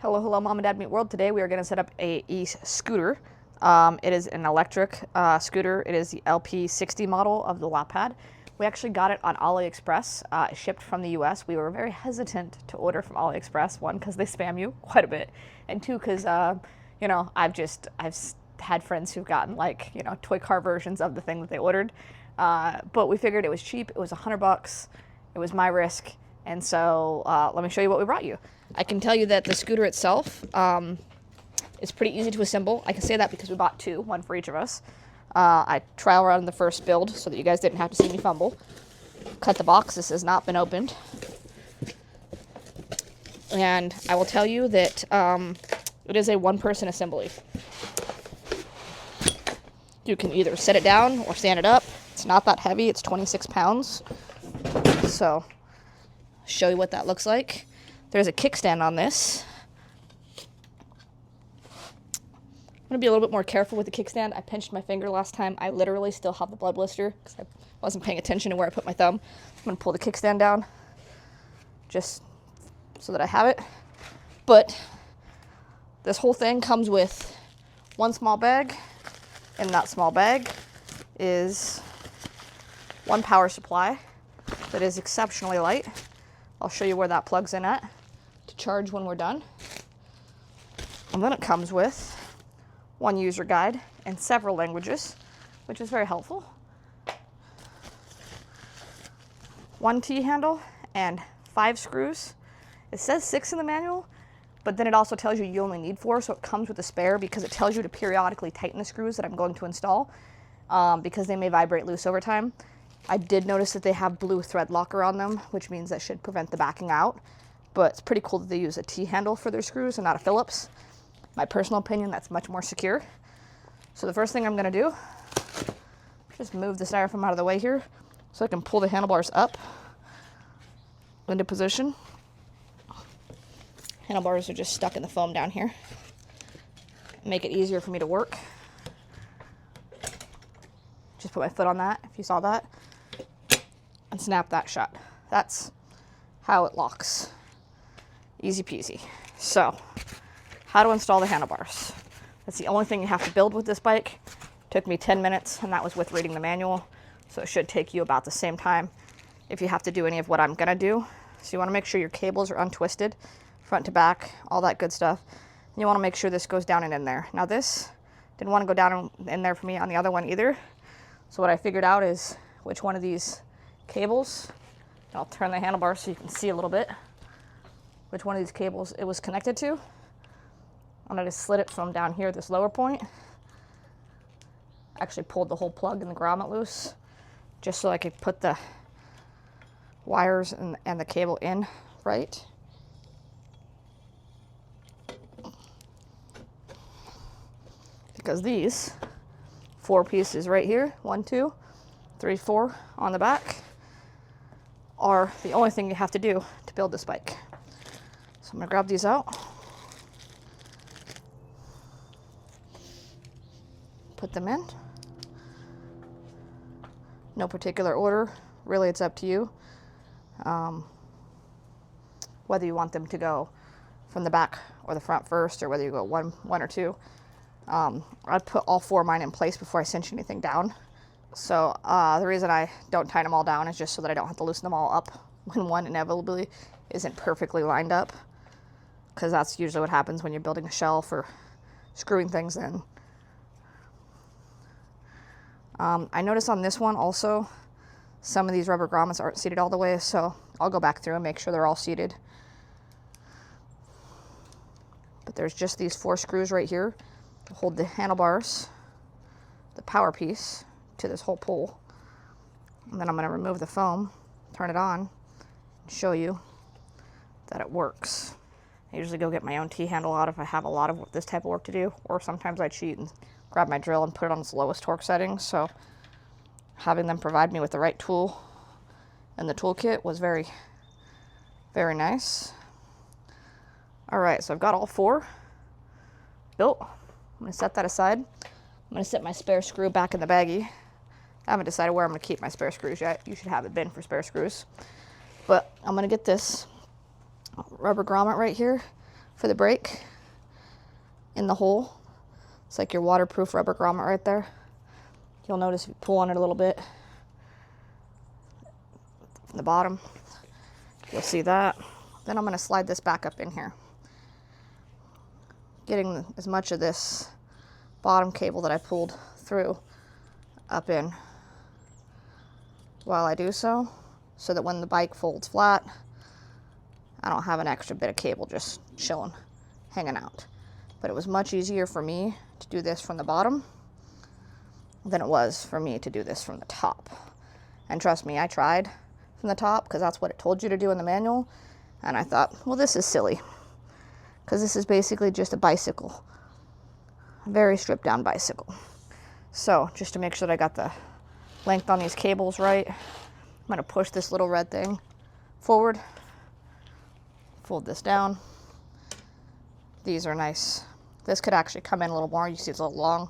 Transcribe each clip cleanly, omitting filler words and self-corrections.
Hello, hello, Mom and Dad Meet World. Today we are going to set up a e-scooter. It is an electric scooter. It is the LP60 model of the Ladped. We actually got it on AliExpress, shipped from the US. We were very hesitant to order from AliExpress, one, because they spam you quite a bit, and two, because, you know, I've had friends who've gotten, like, you know, toy car versions of the thing that they ordered. But we figured it was cheap. It was $100. It was my risk. And so let me show you what we brought you. I can tell you that the scooter itself is pretty easy to assemble. I can say that because we bought two, one for each of us. I trial run the first build so that you guys didn't have to see me fumble. Cut the box. This has not been opened. And I will tell you that it is a one-person assembly. You can either set it down or stand it up. It's not that heavy. It's 26 pounds. So, show you what that looks like. There's a kickstand on this. I'm going to be a little bit more careful with the kickstand. I pinched my finger last time. I literally still have the blood blister because I wasn't paying attention to where I put my thumb. I'm going to pull the kickstand down just so that I have it. But this whole thing comes with one small bag. In that small bag is one power supply that is exceptionally light. I'll show you where that plugs in at to charge when we're done. And then it comes with one user guide in several languages, which is very helpful. One T-handle and 5 screws. It says 6 in the manual, but then it also tells you you only need 4, so it comes with a spare because it tells you to periodically tighten the screws that I'm going to install because they may vibrate loose over time. I did notice that they have blue thread locker on them, which means that should prevent the backing out, but it's pretty cool that they use a T-handle for their screws and not a Phillips. My personal opinion, that's much more secure. So the first thing I'm going to do, just move the styrofoam out of the way here so I can pull the handlebars up into position. Handlebars are just stuck in the foam down here. Make it easier for me to work. Just put my foot on that, if you saw that, and snap that shut. That's how it locks. Easy peasy. So, how to install the handlebars. That's the only thing you have to build with this bike. Took me 10 minutes, and that was with reading the manual, so it should take you about the same time if you have to do any of what I'm gonna do. So you wanna make sure your cables are untwisted, front to back, all that good stuff. And you wanna make sure this goes down and in there. Now this didn't wanna go down in there for me on the other one either. So what I figured out is which one of these cables, I'll turn the handlebar so you can see a little bit, which one of these cables it was connected to. And I just slid it from down here, this lower point. Actually pulled the whole plug and the grommet loose, just so I could put the wires and the cable in right. Because these 4 pieces right here, 1, 2, 3, 4 on the back, are the only thing you have to do to build this bike. So I'm gonna grab these out, put them in. No particular order, really it's up to you. Whether you want them to go from the back or the front first, or whether you go one or two. I'd put all 4 of mine in place before I cinch anything down. So the reason I don't tighten them all down is just so that I don't have to loosen them all up when one inevitably isn't perfectly lined up, because that's usually what happens when you're building a shelf or screwing things in. I noticed on this one also, some of these rubber grommets aren't seated all the way, so I'll go back through and make sure they're all seated. But there's just these 4 screws right here to hold the handlebars, the power piece, to this whole pole. And then I'm going to remove the foam, turn it on, and show you that it works. I usually go get my own T-handle out if I have a lot of this type of work to do, or sometimes I cheat and grab my drill and put it on its lowest torque setting. So having them provide me with the right tool and the toolkit was very, very nice. All right, so I've got all 4 built. I'm gonna set that aside. I'm gonna set my spare screw back in the baggie. I haven't decided where I'm gonna keep my spare screws yet. You should have a bin for spare screws. But I'm gonna get this rubber grommet right here for the brake in the hole. It's like your waterproof rubber grommet right there. You'll notice if you pull on it a little bit from the bottom, you'll see that. Then I'm going to slide this back up in here, getting as much of this bottom cable that I pulled through up in while I do so that when the bike folds flat, I don't have an extra bit of cable just chilling, hanging out. But it was much easier for me to do this from the bottom than it was for me to do this from the top. And trust me, I tried from the top because that's what it told you to do in the manual. And I thought, well, this is silly because this is basically just a bicycle, a very stripped down bicycle. So just to make sure that I got the length on these cables right, I'm going to push this little red thing forward, fold this down. These are nice. This could actually come in a little more. You see it's a little long,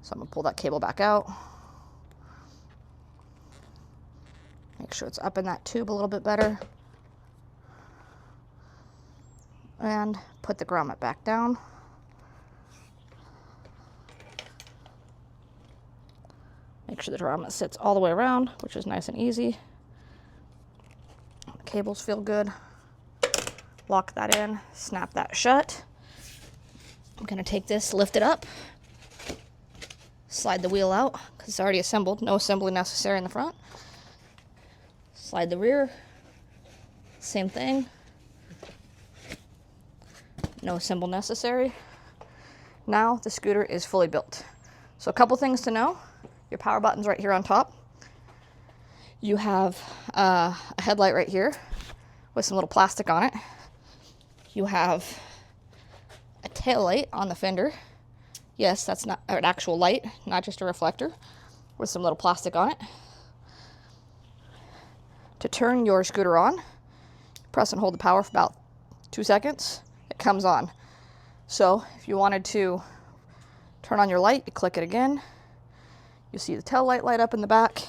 so I'm going to pull that cable back out. Make sure it's up in that tube a little bit better. And put the grommet back down. Make sure the grommet sits all the way around, which is nice and easy. The cables feel good. Lock that in, snap that shut. I'm going to take this, lift it up, slide the wheel out because it's already assembled. No assembly necessary in the front. Slide the rear, same thing. No assembly necessary. Now the scooter is fully built. So a couple things to know. Your power button's right here on top. You have a headlight right here with some little plastic on it. You have a tail light on the fender. Yes, that's not an actual light, not just a reflector, with some little plastic on it. To turn your scooter on, press and hold the power for about 2 seconds. It comes on. So if you wanted to turn on your light, you click it again. You'll see the tail light light up in the back.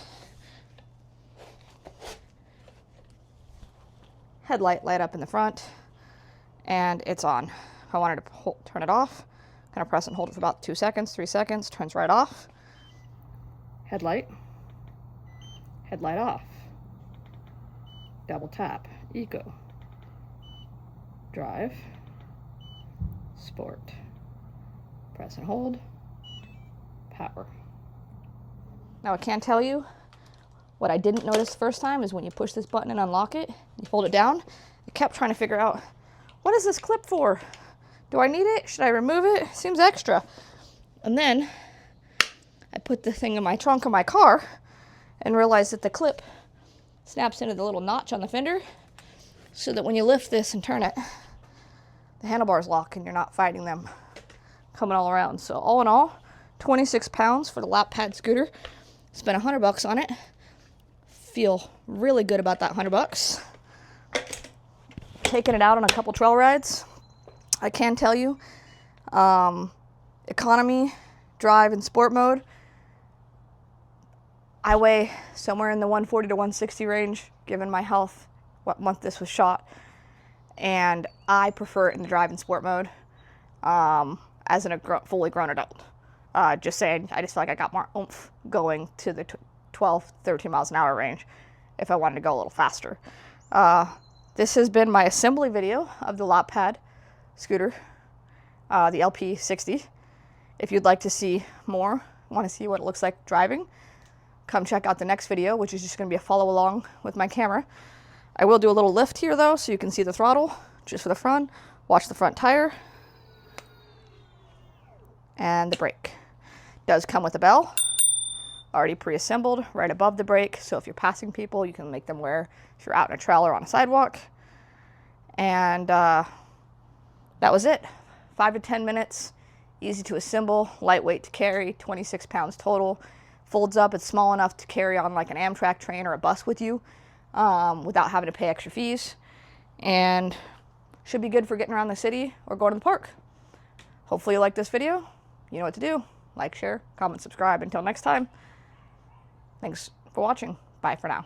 Headlight light up in the front. And it's on. If I wanted to turn it off, kind of press and hold it for about 2 seconds, 3 seconds, turns right off. Headlight. Headlight off. Double tap. Eco. Drive. Sport. Press and hold. Power. Now I can tell you, what I didn't notice the first time is when you push this button and unlock it, you hold it down, I kept trying to figure out, what is this clip for? Do I need it? Should I remove it? Seems extra. And then I put the thing in my trunk of my car and realized that the clip snaps into the little notch on the fender so that when you lift this and turn it, the handlebars lock and you're not fighting them coming all around. So all in all, 26 pounds for the Ladped scooter. Spent $100 on it. Feel really good about that $100. Taking it out on a couple trail rides. I can tell you, economy, drive, and sport mode, I weigh somewhere in the 140 to 160 range, given my health, what month this was shot. And I prefer it in the drive and sport mode as a fully grown adult. Just saying, I just feel like I got more oomph going to the 12, 13 miles an hour range if I wanted to go a little faster. This has been my assembly video of the Ladped scooter, the LP60. If you'd like to see more, want to see what it looks like driving, come check out the next video, which is just going to be a follow along with my camera. I will do a little lift here though, so you can see the throttle just for the front. Watch the front tire and the brake. Does come with a bell, already pre-assembled right above the brake, so if you're passing people, you can make them wear if you're out in a trailer on a sidewalk. And that was it. 5 to 10 minutes, easy to assemble, lightweight to carry, 26 pounds total. Folds up, it's small enough to carry on like an Amtrak train or a bus with you without having to pay extra fees. And should be good for getting around the city or going to the park. Hopefully you like this video. You know what to do. Like, share, comment, subscribe. Until next time, thanks for watching. Bye for now.